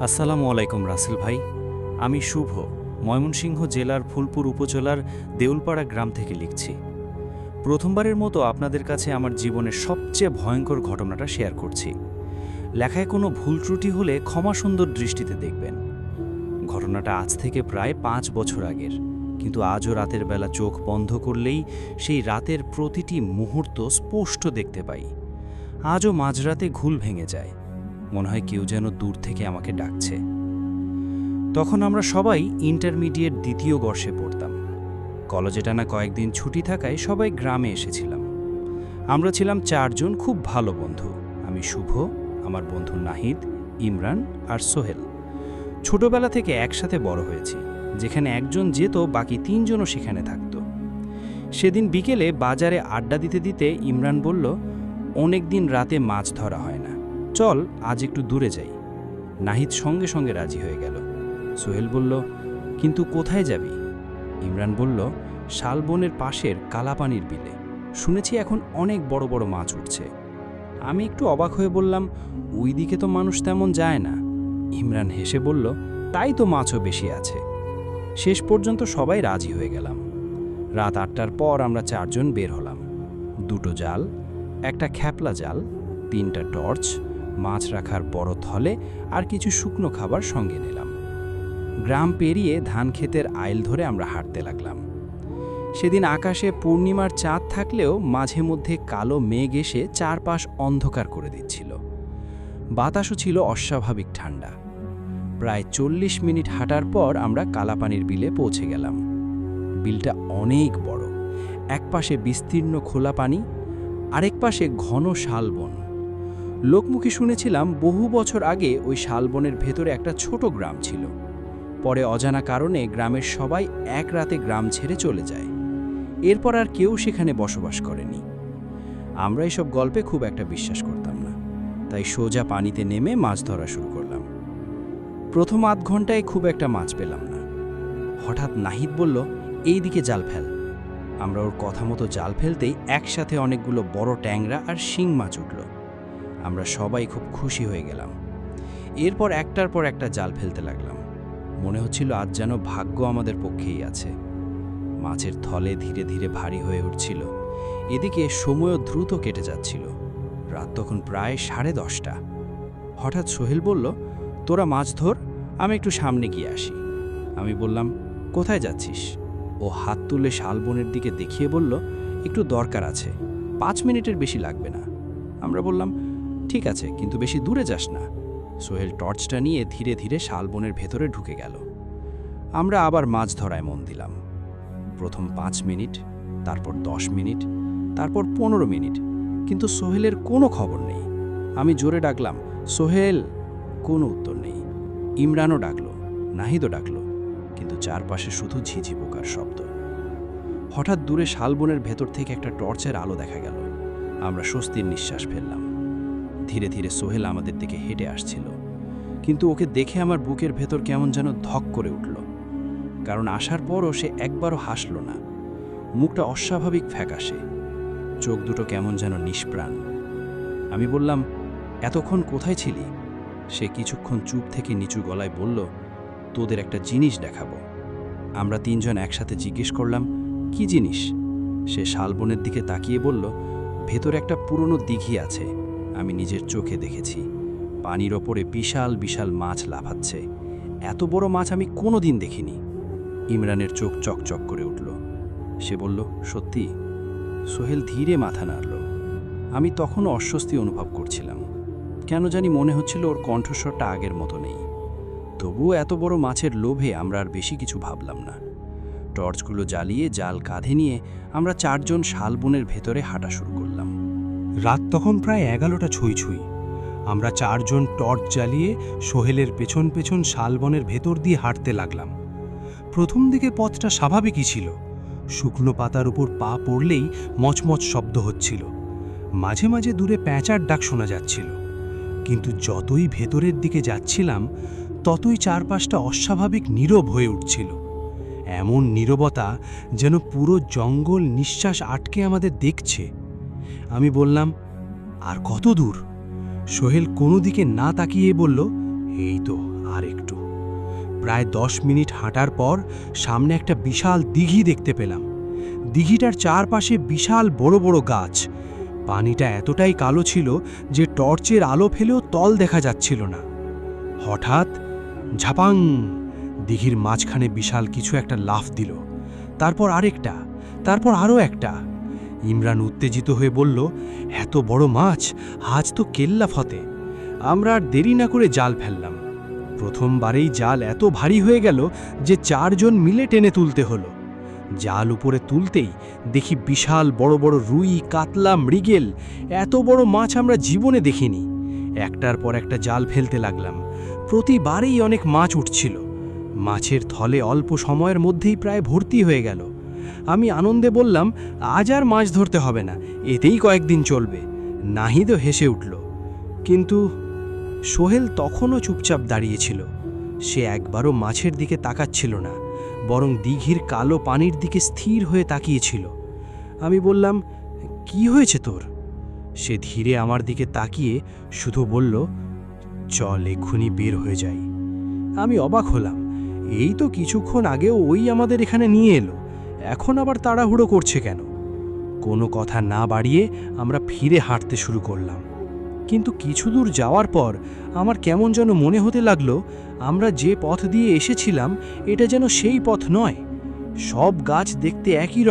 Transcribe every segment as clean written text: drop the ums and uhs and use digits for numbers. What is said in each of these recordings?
আসসালামু আলাইকুম রাসেল ভাই। আমি শুভ, ময়মনসিংহ জেলার ফুলপুর উপজেলার দেউলপাড়া গ্রাম থেকে লিখছি। প্রথমবারের মতো আপনাদের কাছে আমার জীবনের সবচেয়ে ভয়ঙ্কর ঘটনাটা শেয়ার করছি। লেখায় কোনো ভুল ত্রুটি হলে ক্ষমা সুন্দর দৃষ্টিতে দেখবেন। ঘটনাটা আজ থেকে প্রায় 5 বছর আগের, কিন্তু আজও রাতের বেলা চোখ বন্ধ করলেই সেই রাতের প্রতিটি মুহূর্ত স্পষ্ট দেখতে পাই। আজও মাঝরাতে ঘুল ভেঙে যায়, মনে হয় কেউ যেন দূর থেকে আমাকে ডাকছে। তখন আমরা সবাই ইন্টারমিডিয়েট দ্বিতীয় বর্ষে পড়তাম। কলেজে টানা কয়েকদিন ছুটি থাকায় সবাই গ্রামে এসেছিলাম। আমরা ছিলাম 4 জন খুব ভালো বন্ধু। আমি শুভ, আমার বন্ধু নাহিদ, ইমরান আর সোহেল। ছোটবেলা থেকে একসাথে বড় হয়েছি। যেখানে একজন যেত, বাকি 3 জনও সেখানে থাকত। সেদিন বিকেলে বাজারে আড্ডা দিতে দিতে ইমরান বলল, অনেক দিন রাতে মাছ ধরা হয় না, চল আজ একটু দূরে যাই। নাহিদ সঙ্গে সঙ্গে রাজি হয়ে গেল। সোহেল বলল, কিন্তু কোথায় যাবি? ইমরান বলল, শালবনের পাশের কালাপানির বিলে, শুনেছি এখন অনেক বড় বড় মাছ উঠছে। আমি একটু অবাক হয়ে বললাম, ওই দিকে তো মানুষ তেমন যায় না। ইমরান হেসে বলল, তাই তো মাছও বেশি আছে। শেষ পর্যন্ত সবাই রাজি হয়ে গেলাম। রাত 8টার পর আমরা 4 জন বের হলাম। 2টো জাল, একটা খ্যাপলা জাল, 3টা টর্চ, মাছ রাখার বড় থলে আর কিছু শুকনো খাবার সঙ্গে নিলাম। গ্রাম পেরিয়ে ধান ক্ষেতের আইল ধরে আমরা হাঁটতে লাগলাম। সেদিন আকাশে পূর্ণিমার চাঁদ থাকলেও মাঝে মধ্যে কালো মেঘ এসে চারপাশ অন্ধকার করে দিচ্ছিল। বাতাসও ছিল অস্বাভাবিক ঠান্ডা। প্রায় 40 মিনিট হাঁটার পর আমরা কালাপানির বিলে পৌঁছে গেলাম। বিলটা অনেক বড়, এক পাশে বিস্তীর্ণ খোলা পানি, আরেক পাশে ঘন শালবন। লোকমুখে শুনেছিলাম বহু বছর আগে ওই শালবনের ভেতরে একটা ছোট গ্রাম ছিল। পরে অজানা কারণে গ্রামের সবাই এক রাতে গ্রাম ছেড়ে চলে যায়। এরপর আর কেউ সেখানে বসবাস করেনি। আমরা এসব গল্পে খুব একটা বিশ্বাস করতাম না, তাই সোজা পানিতে নেমে মাছ ধরা শুরু করলাম। প্রথম আধ ঘন্টায় খুব একটা মাছ পেলাম না। হঠাৎ নাহিদ বলল, এই দিকে জাল ফেল। আমরা ওর কথা মতো জাল ফেলতেই একসাথে অনেকগুলো বড় ট্যাংরা আর শিং মাছ উঠল। আমরা সবাই খুব খুশি হয়ে গেলাম। এরপর একটার পর একটা জাল ফেলতে লাগলাম। মনে হচ্ছিল আজ যেন ভাগ্য আমাদের পক্ষেই আছে। মাছের থলে ধীরে ধীরে ভারী হয়ে উঠছিল। এদিকে সময়ও দ্রুত কেটে যাচ্ছিল। রাত তখন প্রায় 10:30। হঠাৎ সোহেল বলল, তোরা মাছ ধর, আমি একটু সামনে গিয়ে আসি। আমি বললাম, কোথায় যাচ্ছিস? ও হাত তুলে শালবনের দিকে দেখিয়ে বলল, একটু দরকার আছে, 5 মিনিটের বেশি লাগবে না। আমরা বললাম, ঠিক আছে, কিন্তু বেশি দূরে যাস না। সোহেল টর্চটা নিয়ে ধীরে ধীরে শালবনের ভেতরে ঢুকে গেল। আমরা আবার মাছ ধরায় মন দিলাম। প্রথম 5 মিনিট, তারপর 10 মিনিট, তারপর 15 মিনিট, কিন্তু সোহেলের কোনো খবর নেই। আমি জোরে ডাকলাম, সোহেল, কোনো উত্তর নেই। ইমরানও ডাকলো, নাহিদও ডাকলো, কিন্তু চারপাশে শুধু ঝিঝি পোকার শব্দ। হঠাৎ দূরে শালবনের ভেতর থেকে একটা টর্চের আলো দেখা গেল। আমরা স্বস্তির নিঃশ্বাস ফেললাম। ধীরে ধীরে সোহেল আমাদের দিকে হেঁটে আসছিল, কিন্তু ওকে দেখে আমার বুকের ভেতর কেমন যেন ধক করে উঠল। কারণ আসার পরও সে একবারও হাসল না। মুখটা অস্বাভাবিক ফ্যাকাশে, চোখ দুটো কেমন যেন নিষ্প্রাণ। আমি বললাম, এতক্ষণ কোথায় ছিলি? সে কিছুক্ষণ চুপ থেকে নিচু গলায় বলল, তোদের একটা জিনিস দেখাবো। আমরা 3 জন একসাথে জিজ্ঞেস করলাম, কি জিনিস? সে শালবনের দিকে তাকিয়ে বলল, ভেতরে একটা পুরনো দিঘি আছে, আমি নিজের চোখে দেখেছি। পানির ওপরে বিশাল বিশাল মাছ লাফাচ্ছে। এত বড় মাছ আমি কোনোদিন দেখিনি। ইমরানের চোখ চকচক করে উঠল। সে বলল, সত্যি? সোহেল ধীরে মাথা নাড়ল। আমি তখনও অস্বস্তি অনুভব করছিলাম। কেন জানি মনে হচ্ছিল ওর কণ্ঠস্বরটা আগের মতো নেই। তবুও এত বড় মাছের লোভে আমরা আর বেশি কিছু ভাবলাম না। টর্চগুলো জ্বালিয়ে জাল কাঁধে নিয়ে আমরা 4 জন শালবনের ভেতরে হাঁটা শুরু করলাম। রাত তখন প্রায় 11টা ছুঁই ছুঁই। আমরা 4 জন টর্চ জ্বালিয়ে সোহেলের পেছন পেছন শালবনের ভেতর দিয়ে হাঁটতে লাগলাম। প্রথম দিকে পথটা স্বাভাবিকই ছিল। শুকনো পাতার উপর পা পড়লেই মচমচ শব্দ হচ্ছিল। মাঝে মাঝে দূরে প্যাঁচার ডাক শোনা যাচ্ছিল। কিন্তু যতই ভেতরের দিকে যাচ্ছিলাম, ততই চারপাশটা অস্বাভাবিক নীরব হয়ে উঠছিল। এমন নীরবতা যেন পুরো জঙ্গল নিঃশ্বাস আটকে আমাদের দেখছে। আমি বললাম, আর কত দূর? সোহেল কোনো দিকে না তাকিয়ে বলল, এই তো আর একটু। প্রায় 10 মিনিট হাঁটার পর সামনে একটা বিশাল দিঘি দেখতে পেলাম। দিঘিটার চারপাশে বিশাল বড় বড় গাছ। পানিটা এতটাই কালো ছিল যে টর্চের আলো ফেলেও তল দেখা যাচ্ছিল না। হঠাৎ ঝাপাং, দিঘির মাঝখানে বিশাল কিছু একটা লাফ দিল। তারপর আরেকটা, তারপর আরও একটা। ইমরান উত্তেজিত হয়ে বলল, এত বড় মাছ, আজ তো কেল্লা ফতে। আমরা আর দেরি না করে জাল ফেললাম। প্রথমবারেই জাল এত ভারী হয়ে গেল যে 4 জন মিলে টেনে তুলতে হলো। জাল উপরে তুলতেই দেখি বিশাল বড় বড় রুই, কাতলা, মৃগেল। এত বড় মাছ আমরা জীবনে দেখিনি। একটার পর একটা জাল ফেলতে লাগলাম। প্রতিবারেই অনেক মাছ উঠছিল। মাছের থলে অল্প সময়ের মধ্যেই প্রায় ভর্তি হয়ে গেল। আমি আনন্দে বললাম, আজ আর মাছ ধরতে হবে না, এতেই কয়েকদিন চলবে। নাহিদও হেসে উঠল। কিন্তু সোহেল তখনও চুপচাপ দাঁড়িয়েছিল। সে একবারও মাছের দিকে তাকাচ্ছিল না, বরং দিঘির কালো পানির দিকে স্থির হয়ে তাকিয়েছিল। আমি বললাম, কি হয়েছে তোর? সে ধীরে আমার দিকে তাকিয়ে শুধু বলল, চল এক্ষুনি বের হয়ে যাই। আমি অবাক হলাম। এই তো কিছুক্ষণ আগেও ওই আমাদের এখানে নিয়ে এলো, এখন আবার তাড়াহুড়ো করছে কেন? কোনো কথা না বাড়িয়ে আমরা ফিরে হাঁটতে শুরু করলাম। কিন্তু কিছু দূর যাওয়ার পর আমার কেমন যেন মনে হতে লাগলো, আমরা যে পথ দিয়ে এসেছিলাম এটা যেন সেই পথ নয়। সব গাছ দেখতে একই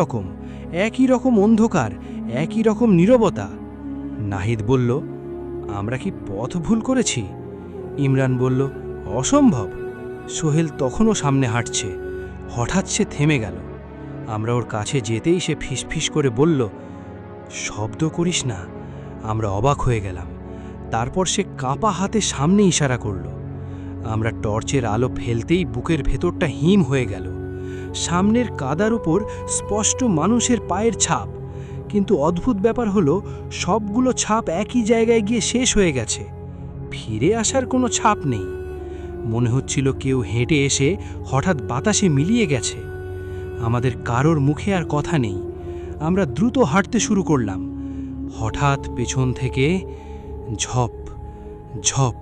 রকম অন্ধকার, একই রকম নীরবতা। নাহিদ বলল, আমরা কি পথ ভুল করেছি? ইমরান বলল, অসম্ভব। সোহেল তখনও সামনে হাঁটছে। হঠাৎ সে থেমে গেল। আমরা ওর কাছে যেতেই সে ফিসফিস করে বলল, শব্দ করিস না। আমরা অবাক হয়ে গেলাম। তারপর সে কাঁপা হাতে সামনে ইশারা করল। আমরা টর্চের আলো ফেলতেই বুকের ভেতরটা হিম হয়ে গেল। সামনের কাদার উপর স্পষ্ট মানুষের পায়ের ছাপ। কিন্তু অদ্ভুত ব্যাপার হলো, সবগুলো ছাপ একই জায়গায় গিয়ে শেষ হয়ে গেছে। ফিরে আসার কোনো ছাপ নেই। মনে হচ্ছিল কেউ হেঁটে এসে হঠাৎ বাতাসে মিলিয়ে গেছে। আমাদের কারোর মুখে আর কথা নেই। আমরা দ্রুত হাঁটতে শুরু করলাম। হঠাৎ পেছন থেকে ঝপ ঝপ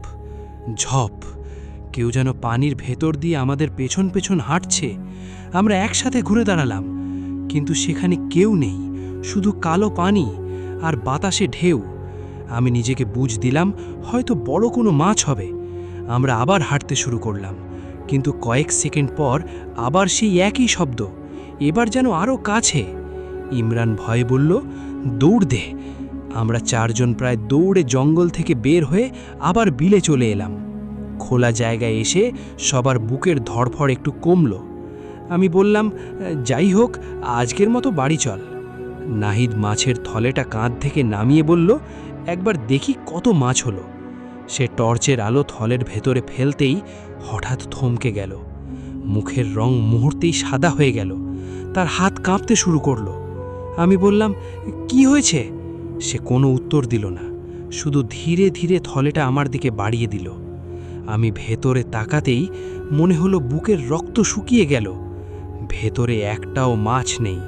ঝপ, কেউ যেন পানির ভেতর দিয়ে আমাদের পেছন পেছন হাঁটছে। আমরা একসাথে ঘুরে দাঁড়ালাম, কিন্তু সেখানে কেউ নেই, শুধু কালো পানি আর বাতাসে ঢেউ। আমি নিজেকে বুঝ দিলাম হয়তো বড় কোনো মাছ হবে। আমরা আবার হাঁটতে শুরু করলাম, কিন্তু কয়েক সেকেন্ড পর আবার সেই একই শব্দ, এবার যেন আরও কাছে। ইমরান ভয়ে বলল, দৌড় দে। আমরা 4 জন প্রায় দৌড়ে জঙ্গল থেকে বের হয়ে আবার বিলে চলে এলাম। খোলা জায়গায় এসে সবার বুকের ধড়ফড় একটু কমল। আমি বললাম, যাই হোক, আজকের মতো বাড়ি চল। নাহিদ মাছের থলেটা কাঁধ থেকে নামিয়ে বলল, একবার দেখি কত মাছ হলো। সে টর্চের আলো থলের ভেতরে ফেলতেই হঠাৎ থমকে গেল। মুখের রং মুহূর্তেই সাদা হয়ে গেল। তার হাত কাঁপতে শুরু করলো। আমি বললাম, কি হয়েছে? সে কোনো উত্তর দিল না, শুধু ধীরে ধীরে থলেটা আমার দিকে বাড়িয়ে দিল। আমি ভেতরে তাকাতেই মনে হলো বুকের রক্ত শুকিয়ে গেল। ভেতরে একটাও মাছ নেই।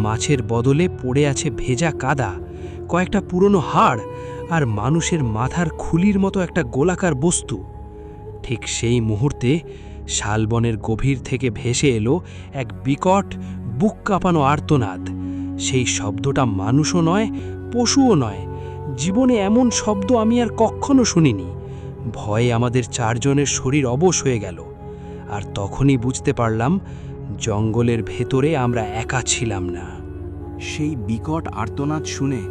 মাছের বদলে পড়ে আছে ভেজা কাদা, কয়েকটা পুরনো হাড় আর মানুষের মাথার খুলির মতো একটা গোলাকার বস্তু। ঠিক সেই মুহূর্তে শালবনের গভীর থেকে ভেসে এলো এক বিকট, বুক কাঁপানো আর্তনাদ। সেই শব্দটা মানুষও নয়, পশুও নয়। জীবনে এমন শব্দ আমি আর কখনো শুনিনি। ভয়ে আমাদের 4 জনের শরীর অবশ হয়ে গেল। আর তখনই বুঝতে পারলাম, জঙ্গলের ভেতরে আমরা একা ছিলাম না। সেই বিকট আর্তনাদ শুনে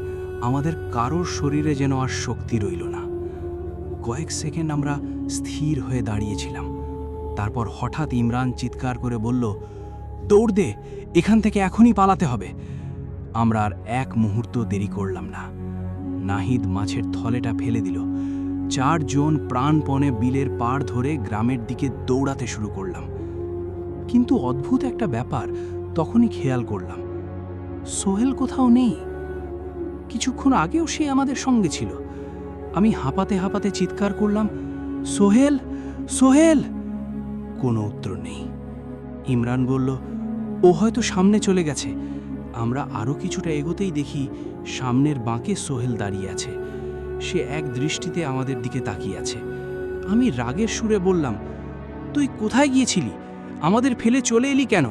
আমাদের কারোর শরীরে যেন আর শক্তি রইল না। কয়েক সেকেন্ড আমরা স্থির হয়ে দাঁড়িয়েছিলাম। তারপর হঠাৎ ইমরান চিৎকার করে বলল, দৌড় দে, এখান থেকে এখনই পালাতে হবে। আমরা আর এক মুহূর্ত দেরি করলাম না। নাহিদ মাছের থলেটা ফেলে দিল। 4 জন প্রাণপণে বিলের পাড় ধরে গ্রামের দিকে দৌড়াতে শুরু করলাম। কিন্তু অদ্ভুত একটা ব্যাপার তখনই খেয়াল করলাম, সোহেল কোথাও নেই। কিছুক্ষণ আগেও সে আমাদের সঙ্গে ছিল। আমি হাঁপাতে হাঁপাতে চিৎকার করলাম, সোহেল, সোহেল! কোনো উত্তর নেই। ইমরান বলল, ও হয়তো সামনে চলে গেছে। আমরা আরও কিছুটা এগোতেই দেখি সামনের বাঁকে সোহেল দাঁড়িয়ে আছে। সে এক দৃষ্টিতে আমাদের দিকে তাকিয়ে আছে। আমি রাগের সুরে বললাম, তুই কোথায় গিয়েছিলি? আমাদের ফেলে চলে এলি কেন?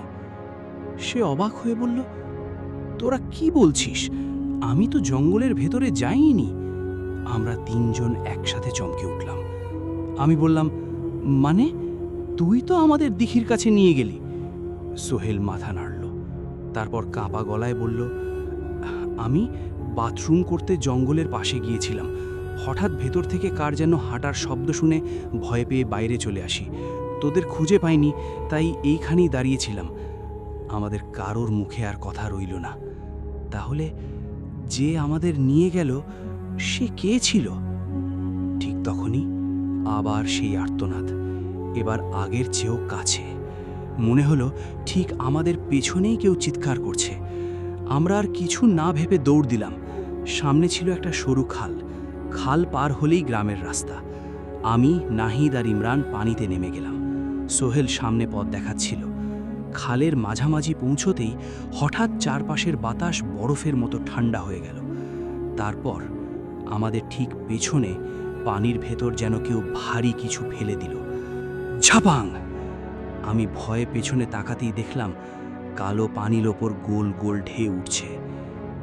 সে অবাক হয়ে বলল, তোরা কি বলছিস? আমি তো জঙ্গলের ভেতরে যাইনি। আমরা তিনজন একসাথে চমকে উঠলাম। আমি বললাম, মানে তুই তো আমাদের দিঘির কাছে নিয়ে গেলি। সোহেল মাথা নাড়ল, তারপর কাঁপা গলায় বলল, আমি বাথরুম করতে জঙ্গলের পাশে গিয়েছিলাম। হঠাৎ ভেতর থেকে কার যেন হাঁটার শব্দ শুনে ভয় পেয়ে বাইরে চলে আসি। তোদের খুঁজে পাইনি, তাই এইখানেই দাঁড়িয়েছিলাম। আমাদের কারোর মুখে আর কথা রইল না। তাহলে যে আমাদের নিয়ে গেল সে কে ছিল? ঠিক তখনই আবার সেই আর্তনাদ, এবার আগের চেয়েও কাছে। মনে হলো ঠিক আমাদের পেছনেই কেউ চিৎকার করছে। আমরা আর কিছু না ভেবে দৌড় দিলাম। সামনে ছিল একটা সরু খাল। খাল পার হলেই গ্রামের রাস্তা। আমি, নাহিদ আর ইমরান পানিতে নেমে গেলাম। সোহেল সামনে পথ দেখাচ্ছিল। খালের মাঝামাঝি পৌঁছতেই হঠাৎ চারপাশের বাতাস বরফের মতো ঠান্ডা হয়ে গেল। তারপর আমাদের ঠিক পেছনে পানির ভেতর যেন কেউ ভারী কিছু ফেলে দিল। ঝাপাং! আমি ভয়ে পেছনে তাকাতেই দেখলাম কালো পানির ওপর গোল গোল ঢেউ উঠছে,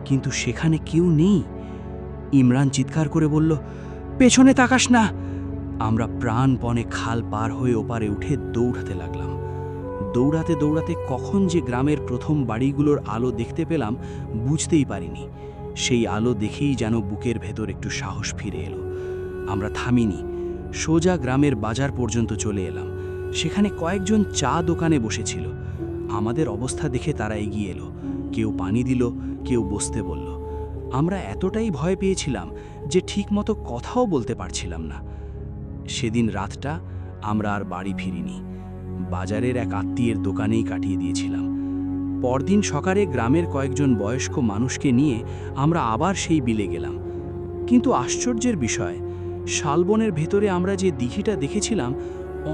কিন্তু সেখানে কেউ নেই। ইমরান চিৎকার করে বলল, পেছনে তাকাস না। আমরা প্রাণপণে খাল পার হয়ে ওপারে উঠে দৌড়াতে লাগলাম। দৌড়াতে দৌড়াতে কখন যে গ্রামের প্রথম বাড়িগুলোর আলো দেখতে পেলাম বুঝতেই পারিনি। সেই আলো দেখেই যেন বুকের ভেতর একটু সাহস ফিরে এলো। আমরা থামিনি, সোজা গ্রামের বাজার পর্যন্ত চলে এলাম। সেখানে কয়েকজন চা দোকানে বসেছিল। আমাদের অবস্থা দেখে তারা এগিয়ে এলো। কেউ পানি দিল, কেউ বসতে বলল। আমরা এতটাই ভয় পেয়েছিলাম যে ঠিকমতো কথাও বলতে পারছিলাম না। সেদিন রাতটা আমরা আর বাড়ি ফিরিনি। বাজারের এক আত্মীয়ের দোকানেই কাটিয়ে দিয়েছিলাম। পরদিন সকালে গ্রামের কয়েকজন বয়স্ক মানুষকে নিয়ে আমরা আবার সেই বিলে গেলাম। কিন্তু আশ্চর্যের বিষয়, শালবনের ভেতরে আমরা যে দিঘিটা দেখেছিলাম,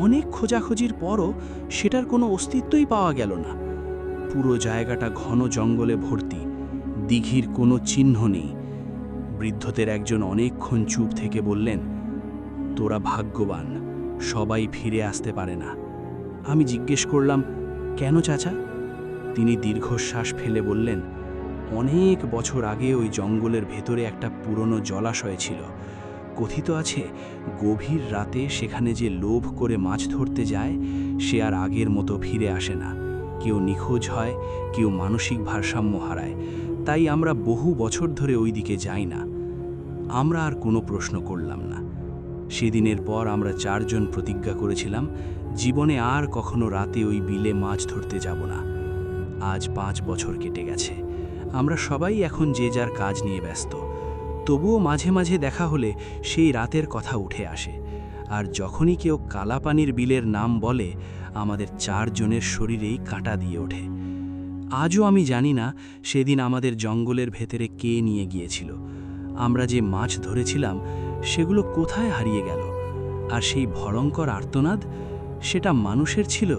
অনেক খোঁজাখুঁজির পরও সেটার কোনো অস্তিত্বই পাওয়া গেল না। পুরো জায়গাটা ঘন জঙ্গলে ভর্তি, দিঘির কোনো চিহ্ন নেই। বৃদ্ধদের একজন অনেকক্ষণ চুপ থেকে বললেন, তোরা ভাগ্যবান, সবাই ফিরে আসতে পারে না। আমি জিজ্ঞেস করলাম, কেন চাচা? তিনি দীর্ঘশ্বাস ফেলে বললেন, অনেক বছর আগে ওই জঙ্গলের ভেতরে একটা পুরনো জলাশয় ছিল। কথিত আছে গভীর রাতে সেখানে যে লোভ করে মাছ ধরতে যায় সে আর আগের মতো ফিরে আসে না। কেউ নিখোঁজ হয়, কেউ মানসিক ভারসাম্য হারায়। তাই আমরা বহু বছর ধরে ওই দিকে যাই না। আমরা আর কোনো প্রশ্ন করলাম না। সেদিনের পর আমরা চারজন প্রতিজ্ঞা করেছিলাম জীবনে আর কখনো রাতে ওই বিলে মাছ ধরতে যাব না। আজ 5 বছর কেটে গেছে। আমরা সবাই এখন যে যার কাজ নিয়ে ব্যস্ত। তবুও মাঝে মাঝে দেখা হলে সেই রাতের কথা উঠে আসে। আর যখনই কেউ কালাপানির বিলের নাম বলে আমাদের চারজনের শরীরেই কাঁটা দিয়ে ওঠে। আজও আমি জানি না সেদিন আমাদের জঙ্গলের ভেতরে কে নিয়ে গিয়েছিল। আমরা যে মাছ ধরেছিলাম সেগুলো কোথায় হারিয়ে গেল? আর সেই ভয়ঙ্কর আর্তনাদ, সেটা মানুষের ছিল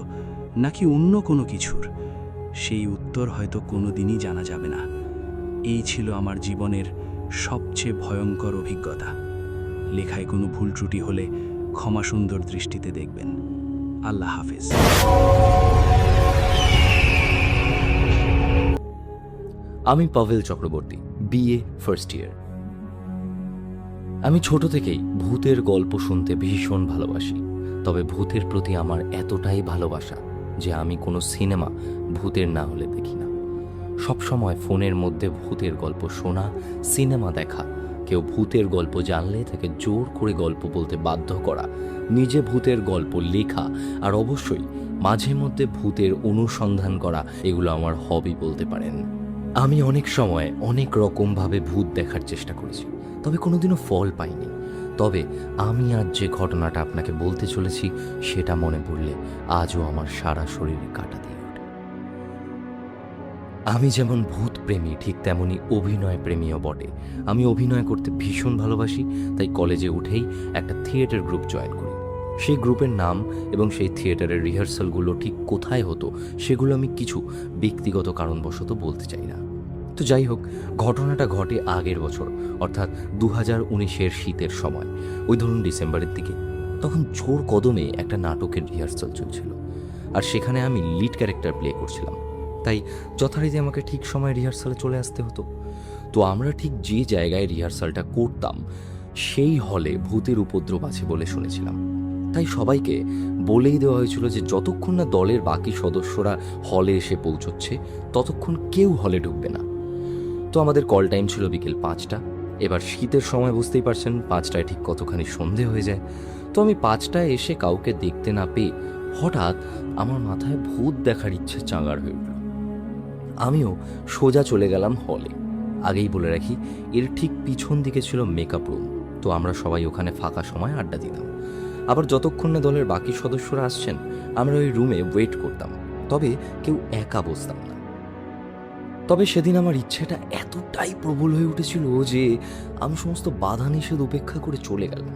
নাকি অন্য কোনো কিছুর? সেই উত্তর হয়তো কোনোদিনই জানা যাবে না। এই ছিল আমার জীবনের সবচেয়ে ভয়ঙ্কর অভিজ্ঞতা। লেখায় কোনো ভুল ত্রুটি হলে ক্ষমা সুন্দর দৃষ্টিতে দেখবেন। আল্লাহ হাফেজ। আমি Pavel Chakraborty, BA first year. আমি ছোট থেকেই ভূতের গল্প শুনতে ভীষণ ভালোবাসি। তবে ভূতের প্রতি আমার এতটাই ভালোবাসা যে আমি কোনো সিনেমা ভূতের না হলে দেখি না। সবসময় ফোনের মধ্যে ভূতের গল্প শোনা, সিনেমা দেখা, কেউ ভূতের গল্প জানলে তাকে জোর করে গল্প বলতে বাধ্য করা, নিজে ভূতের গল্প লেখা, আর অবশ্যই মাঝে মধ্যে ভূতের অনুসন্ধান করা, এগুলো আমার হবি বলতে পারেন। আমি অনেক সময় অনেক রকমভাবে ভূত দেখার চেষ্টা করেছি, তবে কোনোদিনও ফল পাইনি। তবে আমি আজ যে ঘটনাটা আপনাকে বলতে চলেছি সেটা মনে পড়লে আজও আমার সারা শরীরে কাঁটা দিয়ে ওঠে। আমি যেমন ভূত প্রেমী ঠিক তেমনি অভিনয় প্রেমীও বটে। আমি অভিনয় করতে ভীষণ ভালোবাসি, তাই কলেজে উঠেই একটা থিয়েটার গ্রুপ জয়েন করি। সেই গ্রুপের নাম এবং সেই থিয়েটারের রিহার্সালগুলো ঠিক কোথায় হতো সেগুলো আমি কিছু ব্যক্তিগত কারণবশত বলতে চাই না। তো যাই হোক, ঘটনাটা ঘটে আগের বছর, অর্থাৎ 2019-এর শীতের সময়, ওই ধরুন ডিসেম্বরের দিকে। তখন জোর কদমে একটা নাটকের রিহার্সাল চলছিল, আর সেখানে আমি লিড ক্যারেক্টার প্লে করছিলাম, তাই যথারীতি আমাকে ঠিক সময় রিহার্সালে চলে আসতে হতো। তো আমরা ঠিক যে জায়গায় রিহার্সালটা করতাম সেই হলে ভূতের উপদ্রব আছে বলে শুনেছিলাম, তাই সবাইকে বলেই দেওয়া হয়েছিল যে যতক্ষণ না দলের বাকি সদস্যরা হলে এসে পৌঁছচ্ছে ততক্ষণ কেউ হলে ঢুকবে না। তো আমাদের কল টাইম ছিল বিকেল 5টা। এবার শীতের সময় বুঝতেই পারছেন 5টায় ঠিক কতখানি সন্ধে হয়ে যায়। তো আমি 5টায় এসে কাউকে দেখতে না পেয়ে হঠাৎ আমার মাথায় ভূত দেখার ইচ্ছে চাঙার হয়ে উঠল। আমিও সোজা চলে গেলাম হলে। আগেই বলে রাখি, এর ঠিক পিছন দিকে ছিল মেকআপ রুম। তো আমরা সবাই ওখানে ফাঁকা সময় আড্ডা দিতাম। আবার যতক্ষণ না দলের বাকি সদস্যরা আসছেন আমরা ওই রুমে ওয়েট করতাম, তবে কেউ একা বসতাম না। তবে সেদিন আমার ইচ্ছেটা এতটাই প্রবল হয়ে উঠেছিল যে আমি সমস্ত বাধা নিষেধ উপেক্ষা করে চলে গেলাম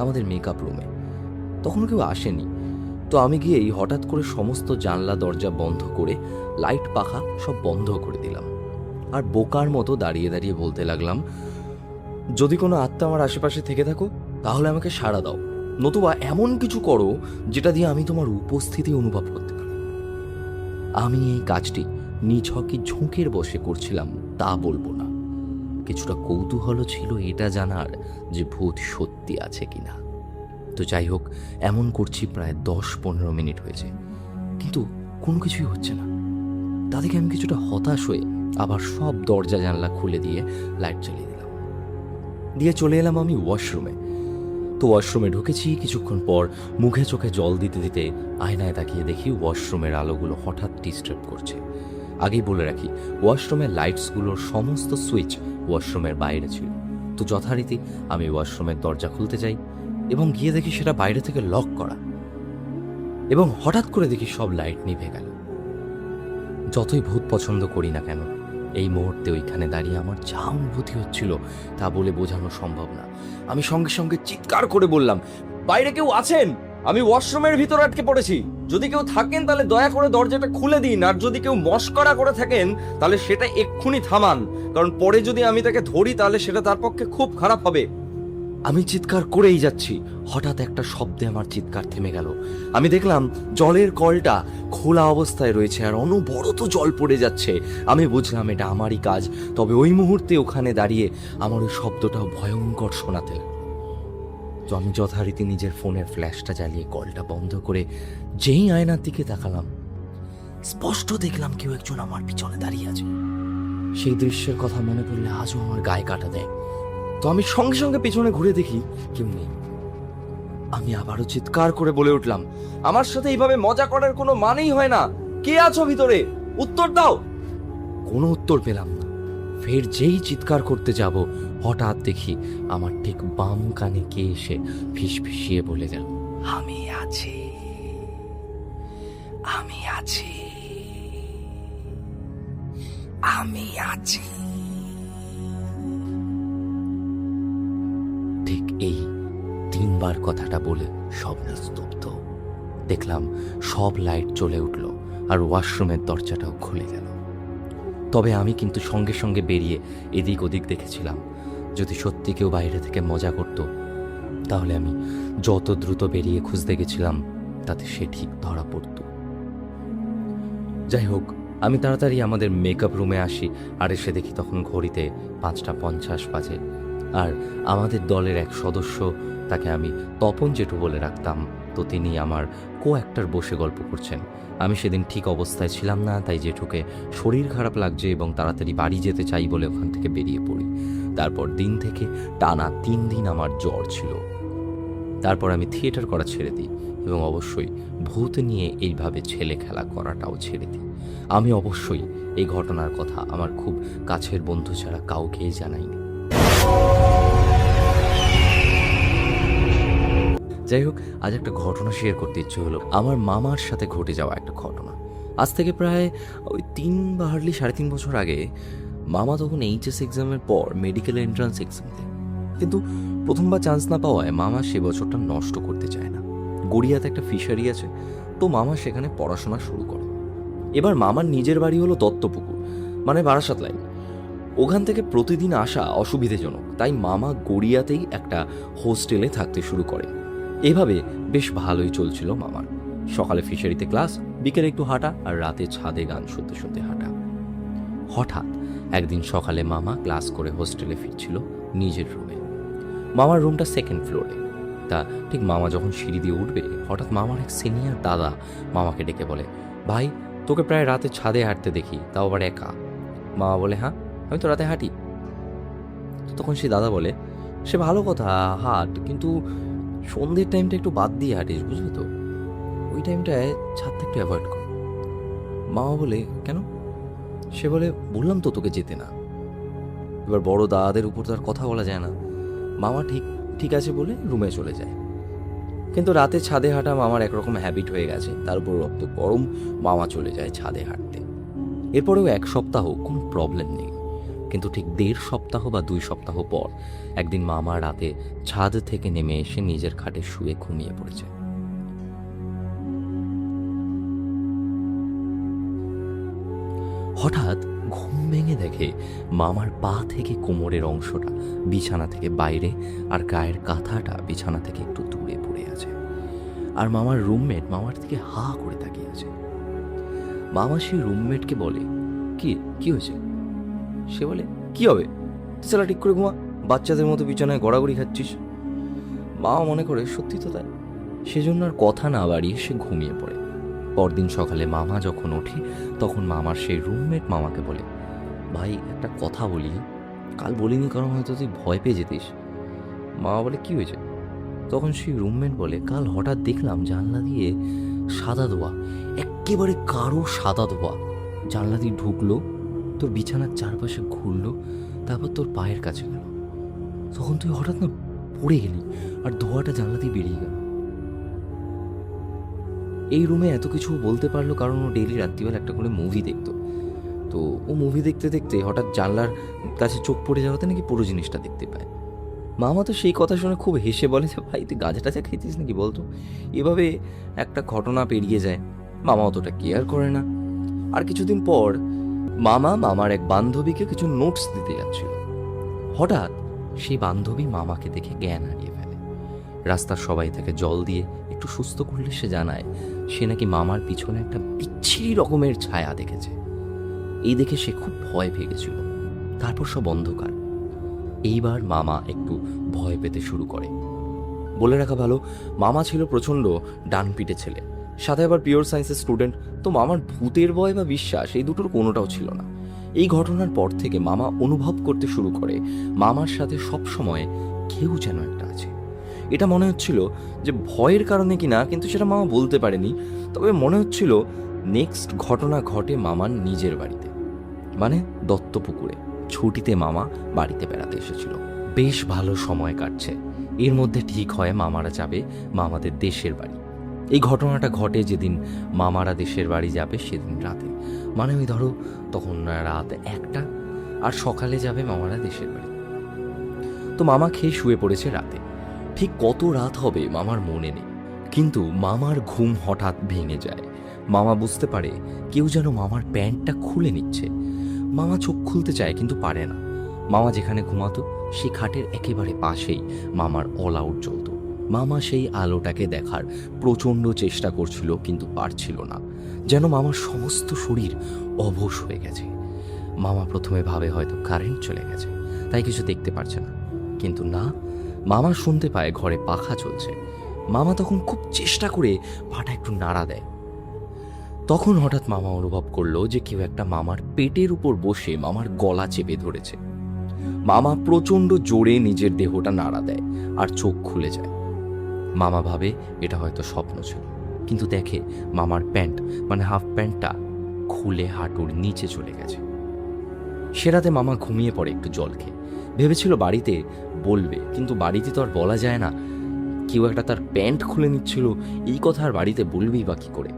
আমাদের মেকআপ রুমে। তখন কেউ আসেনি, তো আমি গিয়েই হঠাৎ করে সমস্ত জানলা দরজা বন্ধ করে লাইট পাখা সব বন্ধ করে দিলাম, আর বোকার মতো দাঁড়িয়ে দাঁড়িয়ে বলতে লাগলাম, যদি কোনো আত্মা আমার আশেপাশে থেকে থাকো তাহলে আমাকে সাড়া দাও, নতুবা এমন কিছু করো যেটা দিয়ে আমি তোমার উপস্থিতি অনুভব করতে পারি। আমি এই কাজটি নিছকই ঝুঁকের বসে করছিলাম তা বলবো না, কিছুটা কৌতূহল ছিল এটা জানার যে ভূত সত্যি আছে কিনা। তো যাই হোক, এমন করছি প্রায় 10-15 মিনিট হয়েছে, কিন্তু কোনো কিছুই হচ্ছে না। তা দেখে আমি কিছুটা হতাশ হয়ে আবার সব দরজা জানলা খুলে দিয়ে লাইট জ্বালিয়ে দিলাম, দিয়ে চলে এলাম আমি ওয়াশরুমে। তো ওয়াশরুমে ঢুকেছি, কিছুক্ষণ পর মুখে চোখে জল দিতে দিতে আয়নায় তাকিয়ে দেখি ওয়াশরুমের আলোগুলো হঠাৎ ডিস্টার্ব করছে। আগেই বলে রাখি, ওয়াশরুমের লাইটসগুলোর সমস্ত সুইচ ওয়াশরুমের বাইরে ছিল। তো যথারীতি আমি ওয়াশরুমের দরজা খুলতে যাই এবং গিয়ে দেখি সেটা বাইরে থেকে লক করা, এবং হঠাৎ করে দেখি সব লাইট নিভে গেল। যতই ভূত পছন্দ করি না কেন, এই মুহূর্তে ওইখানে দাঁড়িয়ে আমার যা অনুভূতি হচ্ছিল তা বলে বোঝানো সম্ভব না। আমি সঙ্গে সঙ্গে চিৎকার করে বললাম, বাইরে কেউ আছেন? আমি ওয়াশরুমের ভিতর আটকে পড়েছি, যদি কেউ থাকেন তাহলে দয়া করে দরজাটা খুলে দিন, আর যদি কেউ মস্করা করে থাকেন তাহলে সেটা এক্ষুনি থামান, কারণ পরে যদি আমি তাকে ধরি তাহলে সেটা তার পক্ষে খুব খারাপ হবে। আমি চিৎকার করেই যাচ্ছি, হঠাৎ একটা শব্দে আমার চিৎকার থেমে গেল। আমি দেখলাম জলের কলটা খোলা অবস্থায় রয়েছে আর অনবরত জল পড়ে যাচ্ছে। আমি বুঝলাম এটা আমারই কাজ, তবে ওই মুহূর্তে ওখানে দাঁড়িয়ে আমার ওই শব্দটাও ভয়ঙ্কর শোনাতে লাগলো। তো আমি যথারীতি নিজের ফোনের ফ্ল্যাশটা জ্বালিয়ে কলটা বন্ধ করে যেই আয়নার দিকে তাকালাম, স্পষ্ট দেখলাম কেউ একজন আমার পিছনে দাঁড়িয়ে আছে। সেই দৃশ্যের কথা মনে পড়লে আজও আমার গায়ে কাটা দেয়। তো আমি সঙ্গে সঙ্গে পেছনে ঘুরে দেখি কেউ নেই। আমি আবারও চিৎকার করে বলে উঠলাম, আমার সাথে এইভাবে মজা করার কোনো মানেই হয় না, কে আছো ভিতরে, উত্তর দাও। কোনো উত্তর পেলাম না। ফের যেই চিৎকার করতে যাব, হঠাৎ দেখি আমার ঠিক বাম কানে কে এসে ফিসফিসিয়ে বলে গেল, আমি আছি, আমি আছি, আমি আছি। ঠিক এই 3 বার কথাটা বলে সব নিস্তব্ধ। দেখলাম সব লাইট জ্বলে উঠল আর ওয়াশরুমের দরজাটাও খুলে গেল। তবে আমি কিন্তু সঙ্গে সঙ্গে বেরিয়ে এদিক ওদিক দেখেছিলাম, যদি সত্যি কেউ বাইরে থেকে মজা করত তাহলে আমি যত দ্রুত বেরিয়ে খুঁজতে গেছিলাম তাতে সে ঠিক ধরা পড়ত। যাই হোক, আমি তাড়াতাড়ি আমাদের মেকআপ রুমে আসি আর এসে দেখি তখন ঘড়িতে 5:50 বাজে। আর আমাদের দলের এক সদস্য, তাকে আমি তপন জেঠু বলে রাখতাম, তো তিনি আমার কো-অ্যাক্টর বসে গল্প করছেন। আমি সেদিন ঠিক অবস্থায় ছিলাম না, তাই জেঠুকে শরীর খারাপ লাগছে এবং তাড়াতাড়ি বাড়ি যেতে চাই বলে ওখান থেকে বেরিয়ে পড়ি। তারপর দিন থেকে টানা 3 দিন আমার জ্বর ছিল। তারপর আমি থিয়েটার করা ছেড়ে দিই এবং অবশ্যই ভূত নিয়ে এইভাবে ছেলে খেলা করাটাও ছেড়ে দিই। আমি অবশ্যই এই ঘটনার কথা আমার খুব কাছের বন্ধু ছাড়া কাউকেই জানাইনি। যাই হোক, আজ একটা ঘটনা শেয়ার করতে ইচ্ছে হলো। আমার মামার সাথে ঘটে যাওয়া একটা ঘটনা। আজ থেকে প্রায় ওই 3 বা হার্ডলি 3.5 বছর আগে মামা তখন এইচএস এক্সামের পর মেডিকেল এন্ট্রান্স এক্সাম দেয়, কিন্তু প্রথমবার চান্স না পাওয়ায় মামা সে বছরটা নষ্ট করতে চায় না। গড়িয়াতে একটা ফিশারি আছে, তো মামা সেখানে পড়াশোনা শুরু করে। এবার মামার নিজের বাড়ি হলো দত্তপুকুর, মানে বারাসাত লাইন। ওখান থেকে প্রতিদিন আসা অসুবিধাজনক, তাই মামা গড়িয়াতেই একটা হোস্টেলে থাকতে শুরু করে। এভাবে বেশ ভালোই চলছিল মামার। সকালে ফিশারিতে ক্লাস, বিকেলে একটু হাঁটা, আর রাতে ছাদে গান শুনতে শুনতে হাঁটা। হঠাৎ একদিন সকালে মামা ক্লাস করে হোস্টেলে ফিরছিল নিজের রুমে। মামার রুমটা সেকেন্ড ফ্লোরে। তা ঠিক মামা যখন সিঁড়ি দিয়ে উঠবে, হঠাৎ মামার এক সিনিয়র দাদা মামাকে ডেকে বলে, ভাই তোকে প্রায় রাতে ছাদে হাঁটতে দেখি, তাও আবার একা। মামা বলে, হ্যাঁ আমি তো রাতে হাঁটি। তখন সে দাদা বলে, সে ভালো কথা হাঁট, কিন্তু সন্ধ্যের টাইমটা একটু বাদ দিয়ে হাঁটিস, বুঝলি তো? ওই টাইমটায় ছাদটা একটু অ্যাভয়েড কর। মামা বলে, কেন? সে বলে, বললাম তো তোকে যেতে না। এবার বড় দাদাদের উপর তার কথা বলা যায় না। মামা ঠিক আছে বলে রুমে চলে যায়। কিন্তু রাতে ছাদে হাঁটা মামার একরকম হ্যাবিট হয়ে গেছে, তার উপর রক্ত গরম, মামা চলে যায় ছাদে হাঁটতে। এরপরেও 1 সপ্তাহ কোনো প্রবলেম নেই, কিন্তু ঠিক 1.5 সপ্তাহ বা 2 সপ্তাহ পর একদিন মামা রাতে ছাদ থেকে নেমে এসে নিজের খাটে শুয়ে ঘুমিয়ে পড়েছে। হঠাৎ ঘুম ভেঙে দেখে মামার পা থেকে কোমরের অংশটা বিছানা থেকে বাইরে, আর গায়ের কাঁথাটা বিছানা থেকে একটু দূরে পড়ে আছে। আর মামার রুমমেট মামার থেকে হা করে তাকিয়ে আছে। মামা সেই রুমমেটকে বলে, কি হয়েছে? সে বলে, কি হবে, তুই চালা ঠিক করে ঘুমা, বাচ্চাদের মতো বিছানায় গড়াগড়ি খাচ্ছিস। মামা মনে করে সত্যি তো তাই, সেজন্য আর কথা না বাড়িয়ে সে ঘুমিয়ে পড়ে। পরদিন সকালে মামা যখন ওঠে, তখন মামার সেই রুমমেট মামাকে বলে, ভাই একটা কথা বলি, কাল বলিনি কারণ হয়তো তুই ভয় পেয়ে যেতিস। মামা বলে, কি হয়েছে? তখন সেই রুমমেট বলে, কাল হঠাৎ দেখলাম জানলা দিয়ে সাদা ধোয়া, একেবারে কারো সাদা ধোয়া জানলা দিয়ে ঢুকলো, তোর বিছানার চারপাশে ঘুরলো, তারপর তোর পায়ের কাছে গেল। তখন তুই হঠাৎ না পড়ে গেলি, আর ধোয়াটা জানলা দিয়ে বেরিয়ে গেল। এই রুমে এত কিছু বলতে পারলো কারণ ও ডেইলি রাত্রিবেলা একটা করে মুভি দেখতো। তো ও মুভি দেখতে দেখতে হঠাৎ জানলার কাছে চোখ পড়ে যাওয়াতে নাকি পুরো জিনিসটা দেখতে পায়। মামা তো সেই কথা শুনে খুব হেসে বলে যে, ভাই তুই গাঁজা টাজা খেয়েছিস নাকি বলতো? এভাবে একটা ঘটনা পেরিয়ে যায়, মামা অতটা কেয়ার করে না। আর কিছুদিন পর মামার এক বান্ধবীকে কিছু নোটস দিতে যাচ্ছিল। হঠাৎ সেই বান্ধবী মামাকে দেখে জ্ঞান হারিয়ে ফেলে। রাস্তার সবাই তাকে জল দিয়ে একটু সুস্থ করলে সে জানায় সে নাকি মামার পিছনে একটা বিচ্ছিরি রকমের ছায়া দেখেছে। এই দেখে সে খুব ভয় পেয়ে গেছিল। তারপর সব অন্ধকার। এইবার মামা একটু ভয় পেতে শুরু করে। বলে রাখা ভালো, মামা ছিল প্রচণ্ড ডানপিটে ছেলে, সাথে আবার পিওর সায়েন্সের স্টুডেন্ট। তো মামার ভূতের ভয় বা বিশ্বাস এই দুটোর কোনোটাও ছিল না। এই ঘটনার পর থেকে মামা অনুভব করতে শুরু করে মামার সাথে সব সময় কেউ যেন একটা আছে। এটা মনে হচ্ছিল যে ভয়ের কারণে কিনা, কিন্তু সেটা মামা বলতে পারেনি। তবে মনে হচ্ছিল নেক্সট ঘটনা ঘটে মামার নিজের বাড়িতে, মানে দত্তপুকুরে। ছুটিতে মামা বাড়িতে বেড়াতে এসেছিল। বেশ ভালো সময় কাটছে। এর মধ্যে ঠিক হয় মামারা যাবে মামাদের দেশের বাড়ি। এই ঘটনাটা ঘটে যেদিন মামারা দেশের বাড়ি যাবে সেদিন রাতে, মানে ওই ধরো তখন রাত 1টা, আর সকালে যাবে মামারা দেশের বাড়ি। তো মামা খেয়ে শুয়ে পড়েছে রাতে। ঠিক কত রাত হবে মামার মনে নেই, কিন্তু মামার ঘুম হঠাৎ ভেঙে যায়। মামা বুঝতে পারে কেউ যেন মামার প্যান্টটা খুলে নিচ্ছে। মামা চোখ খুলতে চায় কিন্তু পারে না। মামা যেখানে ঘুমাতো সেই খাটের একেবারে পাশেই মামার অল আউট জ্বলত। মামা সেই আলোটাকে দেখার প্রচণ্ড চেষ্টা করছিল, কিন্তু পারছিল না। যেন মামার সমস্ত শরীর অবশ হয়ে গেছে। মামা প্রথমে ভাবে হয়তো কারেন্ট চলে গেছে, তাই কিছু দেখতে পারছে না। কিন্তু না, মামা শুনতে পায় ঘরে পাখা চলছে। মামা তখন খুব চেষ্টা করে পাটা একটু নাড়া দেয়। তখন হঠাৎ মামা অনুভব করলো যে কেউ একটা মামার পেটের উপর বসে মামার গলা চেপে ধরেছে। মামা প্রচণ্ড জোরে নিজের দেহটা নাড়া দেয় আর চোখ খুলে যায়। মামা ভাবে এটা হয়তো স্বপ্ন ছিল, কিন্তু দেখে মামার প্যান্ট, মানে হাফ প্যান্টটা খুলে হাঁটুর নিচে চলে গেছে। সে রাতে মামা ঘুমিয়ে পড়ে একটু জল খেয়ে। ভেবেছিল বাড়িতে বলবে, কিন্তু বাড়িতে তো আর বলা যায় না। কেউ একটা তার প্যান্ট খুলে নিচ্ছিল, এই কথা আর বাড়িতে বলবেই বা কি করে।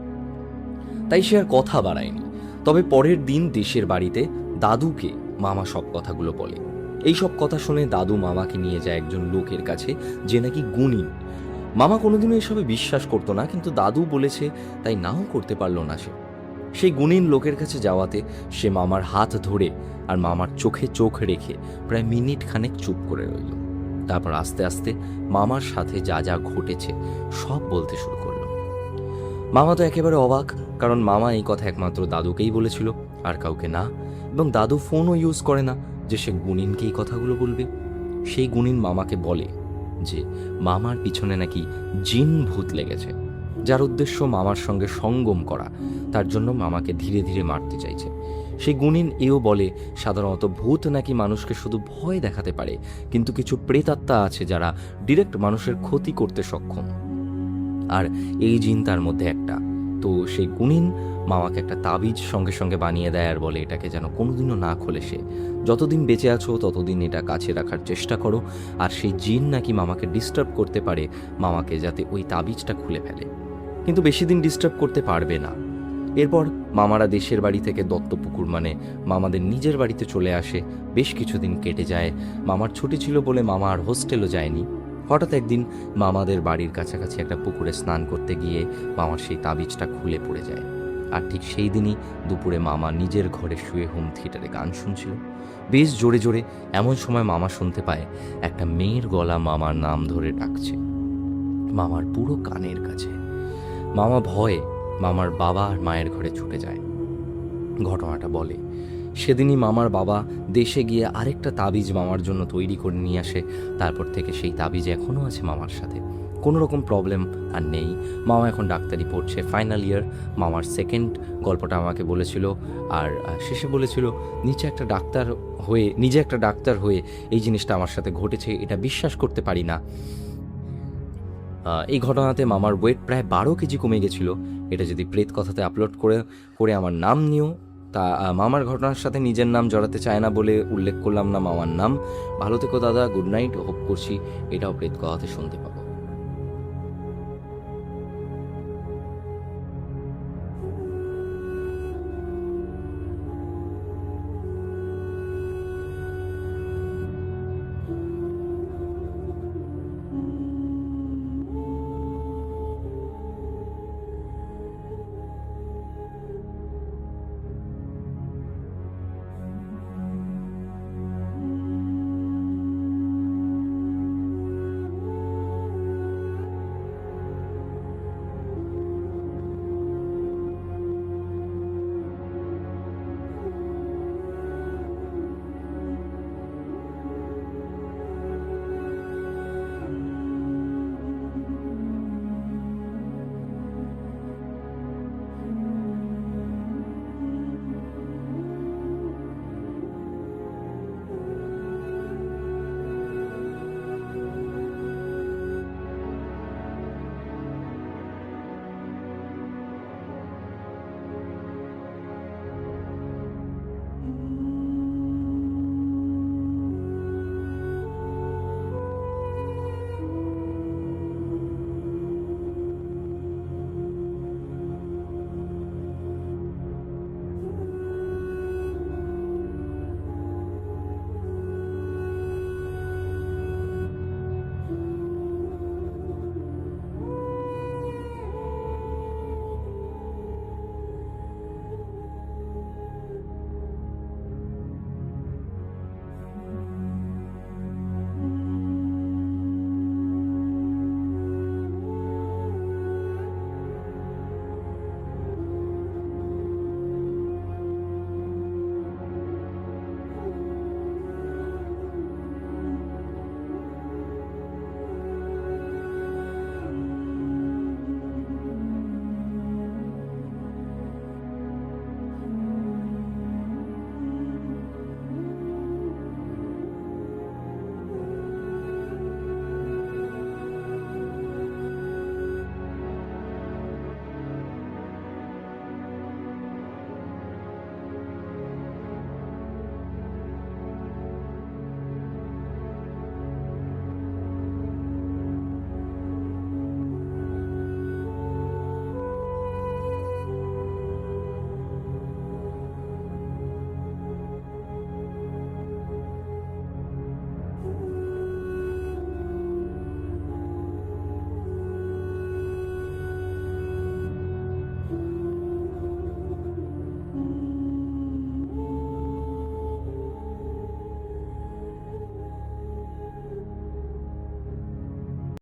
তাই সে আর কথা বাড়ায়নি। তবে পরের দিন দেশের বাড়িতে দাদুকে মামা সব কথাগুলো বলে। এই সব কথা শুনে দাদু মামাকে নিয়ে যায় একজন লোকের কাছে, যে নাকি গুণী। মামা কোনোদিনও এসবে বিশ্বাস করতো না, কিন্তু দাদু বলেছে তাই নাও করতে পারলো না সে। সেই গুণীন লোকের কাছে যাওয়াতে সে মামার হাত ধরে আর মামার চোখে চোখ রেখে প্রায় মিনিট খানেক চুপ করে রইল। তারপর আস্তে আস্তে মামার সাথে যা যা ঘটেছে সব বলতে শুরু করলো। মামা তো একেবারে অবাক, কারণ মামা এই কথা একমাত্র দাদুকেই বলেছিল, আর কাউকে না। এবং দাদু ফোনও ইউজ করে না যে সে গুনিনকে এই কথাগুলো বলবে। সেই গুনিন মামাকে বলে যে মামার পিছনে নাকি জিন ভূত লেগেছে, যার উদ্দেশ্য মামার সঙ্গে সঙ্গম করা, তার জন্য মামাকে ধীরে ধীরে মারতে চাইছে। সেই গুনিন এও বলে সাধারণত ভূত নাকি মানুষকে শুধু ভয় দেখাতে পারে, কিন্তু কিছু প্রেতাত্মা আছে যারা ডিরেক্ট মানুষের ক্ষতি করতে সক্ষম, আর এই জিন তার মধ্যে একটা। তো সেই গুনিন মামাকে একটা তাবিজ সঙ্গে সঙ্গে বানিয়ে দেয় আর বলে এটাকে যেন কোনোদিনও না খোলে সে। যতদিন বেঁচে আছো ততদিন এটা কাছে রাখার চেষ্টা করো, আর সেই জিন নাকি মামাকে ডিস্টার্ব করতে পারে, মামাকে যাতে ওই তাবিজটা খুলে ফেলে, কিন্তু বেশি দিন ডিস্টার্ব করতে পারবে না। এরপর মামারা দেশের বাড়ি থেকে দত্তপুকুর মানে মামাদের নিজের বাড়িতে চলে আসে। বেশ কিছুদিন কেটে যায়। মামার ছুটি ছিল বলে মামা আর হোস্টেলও যায়নি। হঠাৎ একদিন মামাদের বাড়ির কাছাকাছি একটা পুকুরে স্নান করতে গিয়ে মামার সেই তাবিজটা খুলে পড়ে যায়। আর ঠিক সেই দিনই দুপুরে মামা নিজের ঘরে শুয়ে হোম থিয়েটারে গান শুনছিল বেশ জোরে জোরে। এমন সময় মামা শুনতে পায় একটা মেয়ের গলা মামার নাম ধরে ডাকছে, মামার পুরো কানের কাছে। মামা ভয়ে মামার বাবা আর মায়ের ঘরে ছুটে যায়। ঘটনাটা বলে সেদিনই মামার বাবা দেশে গিয়ে আরেকটা তাবিজ মামার জন্য তৈরি করে নিয়ে আসে। তারপর থেকে সেই তাবিজ এখনও আছে মামার সাথে, কোনো রকম প্রবলেম আর নেই। মামা এখন ডাক্তারি পড়ছে, ফাইনাল ইয়ার। মামার সেকেন্ড গল্পটা আমাকে বলেছিল, আর শেষে বলেছিল নিজে একটা ডাক্তার হয়ে এই জিনিসটা আমার সাথে ঘটেছে, এটা বিশ্বাস করতে পারি না। এই ঘটনাতে মামার ওয়েট প্রায় 12 কেজি কমে গেছিল। এটা যদি প্রেত কথাতে আপলোড করে আমার নাম নিও, তা মামার ঘটনার সাথে নিজের নাম জড়াতে চায় না বলে উল্লেখ করলাম না মামার নাম। ভালো থেকো দাদা, গুড নাইট। হোপ করছি এটাও প্রেত কথাতে শুনতে পাবো।